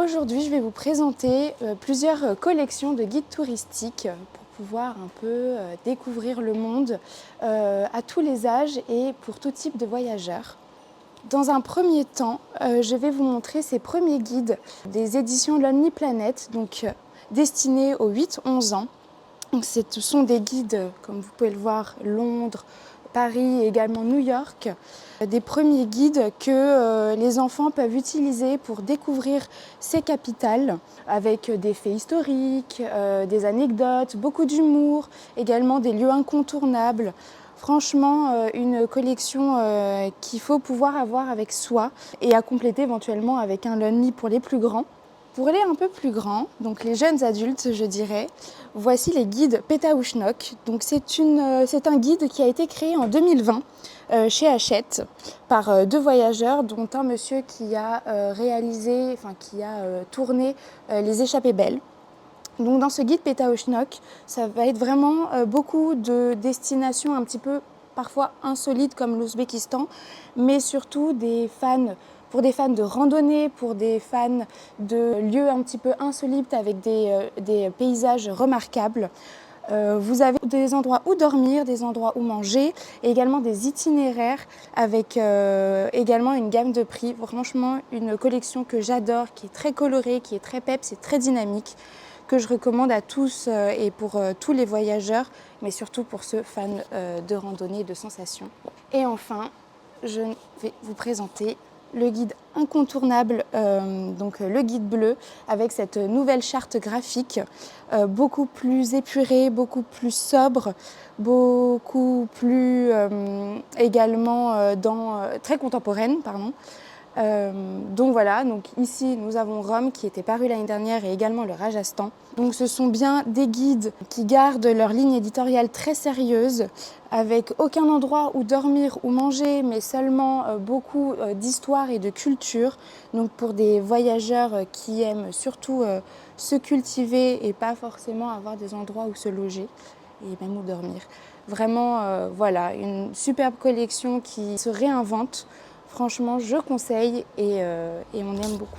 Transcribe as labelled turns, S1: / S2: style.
S1: Aujourd'hui, je vais vous présenter plusieurs collections de guides touristiques pour pouvoir un peu découvrir le monde à tous les âges et pour tout type de voyageurs. Dans un premier temps, je vais vous montrer ces premiers guides des éditions Lonely Planet, donc destinés aux 8-11 ans. Donc, ce sont des guides, comme vous pouvez le voir, Londres, Paris et également New York. Des premiers guides que les enfants peuvent utiliser pour découvrir ces capitales avec des faits historiques, des anecdotes, beaucoup d'humour, également des lieux incontournables. Franchement, une collection qu'il faut pouvoir avoir avec soi et à compléter éventuellement avec un Lonely pour les plus grands. Pour aller un peu plus grand, donc les jeunes adultes, je dirais, voici les guides Pétaouchnok. Donc c'est un guide qui a été créé en 2020 chez Hachette par deux voyageurs, dont un monsieur qui a tourné Les Échappées Belles. Donc dans ce guide Pétaouchnok, ça va être vraiment beaucoup de destinations un petit peu parfois insolites comme l'Ouzbékistan, mais surtout pour des fans de randonnée, pour des fans de lieux un petit peu insolites avec des paysages remarquables. Vous avez des endroits où dormir, des endroits où manger et également des itinéraires avec également une gamme de prix. Franchement, une collection que j'adore, qui est très colorée, qui est très peps et très dynamique, que je recommande à tous et pour tous les voyageurs, mais surtout pour ceux fans de randonnée et de sensations. Et enfin, je vais vous présenter le guide incontournable, donc le guide bleu, avec cette nouvelle charte graphique, beaucoup plus épurée, beaucoup plus sobre, beaucoup plus également très contemporaine, pardon. Donc voilà, donc ici nous avons Rome qui était paru l'année dernière et également le Rajasthan. Donc ce sont bien des guides qui gardent leur ligne éditoriale très sérieuse, avec aucun endroit où dormir ou manger, mais seulement beaucoup d'histoire et de culture. Donc pour des voyageurs qui aiment surtout se cultiver et pas forcément avoir des endroits où se loger et même où dormir. Vraiment, voilà, une superbe collection qui se réinvente. Franchement, je conseille et on aime beaucoup.